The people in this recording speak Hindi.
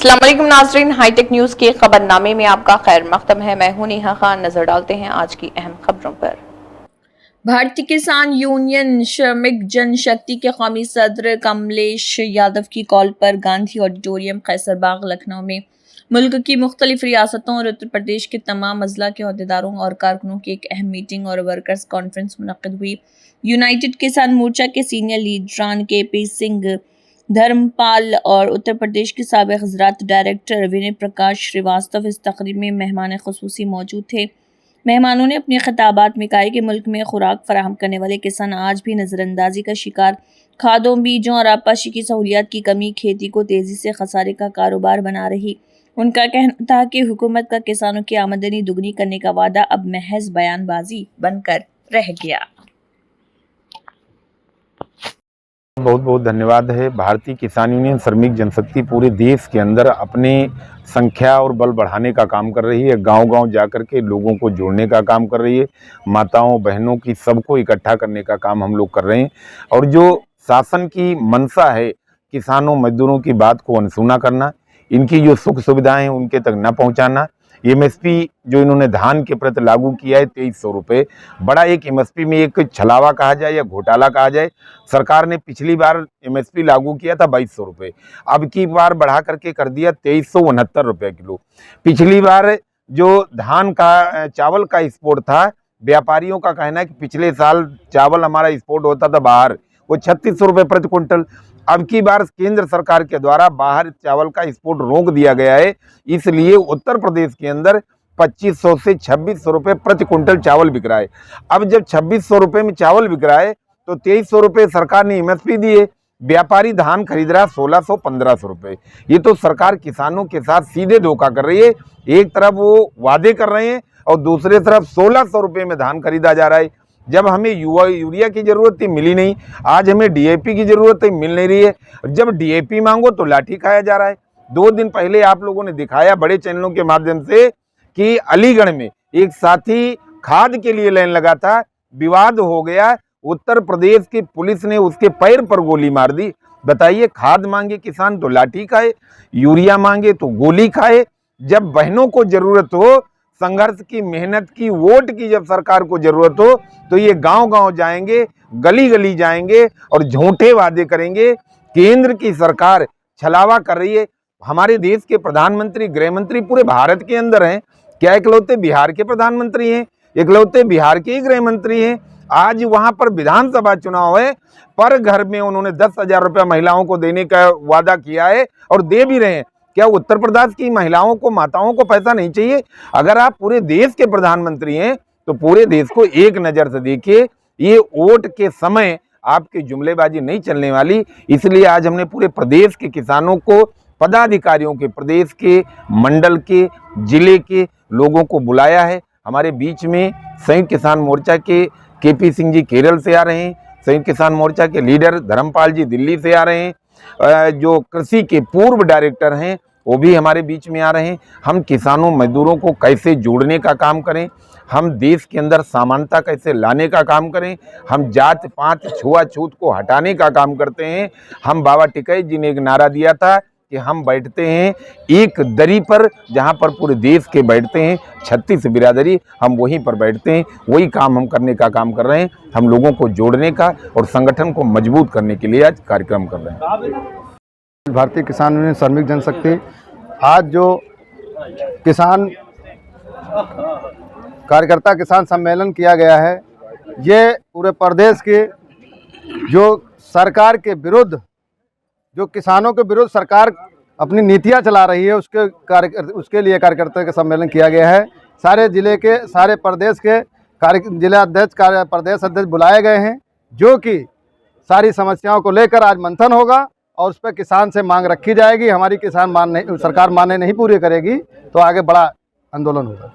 अस्सलाम वालेकुम नाज़रीन, हाईटेक न्यूज़ के खबरनामे में आपका खैर मक़दम है। मैं हूं नेहा खान। नजर डालते हैं आज की अहम खबरों पर। भारतीय किसान यूनियन श्रमिक जनशक्ति के कौमी सदर कमलेश यादव की कॉल पर गांधी ऑडिटोरियम कैसरबाग लखनऊ में मुल्क की मुख्तलिफ रियासतों और उत्तर प्रदेश के तमाम अजला के अहदेदारों और कारकुनों की एक अहम मीटिंग और वर्कर्स कॉन्फ्रेंस मुनक्किद हुई। यूनाइटेड किसान मोर्चा के सीनियर लीडरान KP सिंह, धर्मपाल और उत्तर प्रदेश के साबिक़ ज़राअत डायरेक्टर विनय प्रकाश श्रीवास्तव इस तकरीब में मेहमान ख़ुसूसी मौजूद थे। मेहमानों ने अपने खिताबात में कहा कि मुल्क में खुराक फराहम करने वाले किसान आज भी नज़रअंदाजी का शिकार, खादों, बीजों और आबपाशी की सहूलियात की कमी खेती को तेज़ी से खसारे का कारोबार बना रही। उनका कहना था कि हुकूमत का किसानों की आमदनी दुगनी करने का वादा अब महज बयानबाजी बनकर रह गया। बहुत बहुत धन्यवाद है। भारतीय किसान यूनियन श्रमिक जनशक्ति पूरे देश के अंदर अपने संख्या और बल बढ़ाने का काम कर रही है। गांव-गांव जाकर के लोगों को जोड़ने का काम कर रही है। माताओं बहनों की सबको इकट्ठा करने का काम हम लोग कर रहे हैं। और जो शासन की मंशा है किसानों मजदूरों की बात को अनसुना करना, इनकी जो सुख सुविधाएं हैं उनके तक न पहुँचाना। MSP जो इन्होंने धान के प्रति लागू किया है 2300 रुपये, बड़ा एक MSP में एक छलावा कहा जाए या घोटाला कहा जाए। सरकार ने पिछली बार MSP लागू किया था 2200 रुपये, अब की बार बढ़ा करके कर दिया 2369 रुपये किलो। पिछली बार जो धान का चावल का एक्सपोर्ट था, व्यापारियों का कहना है कि पिछले साल चावल हमारा एक्सपोर्ट होता था बाहर, वो 3600 रुपये प्रति क्विंटल। अब की बार केंद्र सरकार के द्वारा बाहर चावल का एक्सपोर्ट रोक दिया गया है, इसलिए उत्तर प्रदेश के अंदर 2500 से 2600 रुपये प्रति क्विंटल चावल बिक रहा है। अब जब 2600 रुपये में चावल बिक रहा है तो 2300 रुपये सरकार ने MSP दिए, व्यापारी धान खरीद रहा है 1600-1500 रुपये। ये तो सरकार किसानों के साथ सीधे धोखा कर रही है। एक तरफ वो वादे कर रहे हैं और दूसरी तरफ 1600 रुपये में धान खरीदा जा रहा है। जब हमें यूरिया की ज़रूरत थी मिली नहीं, आज हमें DAP की ज़रूरत है मिल नहीं रही है। जब DAP मांगो तो लाठी खाया जा रहा है। 2 दिन पहले आप लोगों ने दिखाया बड़े चैनलों के माध्यम से कि अलीगढ़ में एक साथी खाद के लिए लाइन लगा था, विवाद हो गया, उत्तर प्रदेश की पुलिस ने उसके पैर पर गोली मार दी। बताइए, खाद मांगे किसान तो लाठी खाए, यूरिया मांगे तो गोली खाए। जब बहनों को ज़रूरत हो, संघर्ष की, मेहनत की, वोट की जब सरकार को जरूरत हो तो ये गांव-गांव जाएंगे, गली-गली जाएंगे और झूठे वादे करेंगे। केंद्र की सरकार छलावा कर रही है। हमारे देश के प्रधानमंत्री, गृह मंत्री पूरे भारत के अंदर हैं, क्या इकलौते बिहार के प्रधानमंत्री हैं? इकलौते बिहार के ही गृह मंत्री हैं। आज वहां पर विधानसभा चुनाव है, पर घर में उन्होंने 10,000 रुपया महिलाओं को देने का वादा किया है और दे भी रहे हैं। क्या उत्तर प्रदेश की महिलाओं को, माताओं को पैसा नहीं चाहिए? अगर आप पूरे देश के प्रधानमंत्री हैं तो पूरे देश को एक नज़र से देखिए। ये वोट के समय आपकी जुमलेबाजी नहीं चलने वाली। इसलिए आज हमने पूरे प्रदेश के किसानों को, पदाधिकारियों के, प्रदेश के, मंडल के, जिले के लोगों को बुलाया है। हमारे बीच में संयुक्त किसान मोर्चा के KP सिंह जी केरल से आ रहे हैं, संयुक्त किसान मोर्चा के लीडर धर्मपाल जी दिल्ली से आ रहे हैं, जो कृषि के पूर्व डायरेक्टर हैं वो भी हमारे बीच में आ रहे हैं। हम किसानों मजदूरों को कैसे जोड़ने का काम करें, हम देश के अंदर समानता कैसे लाने का काम करें, हम जात पात छुआछूत को हटाने का काम करते हैं। हम बाबा टिकैत जी ने एक नारा दिया था कि हम बैठते हैं एक दरी पर, जहां पर पूरे देश के बैठते हैं 36 बिरादरी, हम वहीं पर बैठते हैं। वही काम हम करने का काम कर रहे हैं। हम लोगों को जोड़ने का और संगठन को मजबूत करने के लिए आज कार्यक्रम कर रहे हैं। भारतीय किसान यूनियन श्रमिक जनशक्ति आज जो किसान कार्यकर्ता किसान सम्मेलन किया गया है, ये पूरे प्रदेश के जो सरकार के विरुद्ध, जो किसानों के विरुद्ध सरकार अपनी नीतियां चला रही है उसके लिए कार्यकर्ता का सम्मेलन किया गया है। सारे जिले के, सारे प्रदेश के जिला अध्यक्ष, प्रदेश अध्यक्ष बुलाए गए हैं, जो कि सारी समस्याओं को लेकर आज मंथन होगा और उस पर किसान से मांग रखी जाएगी। हमारी किसान सरकार मांगे नहीं पूरी करेगी तो आगे बड़ा आंदोलन होगा।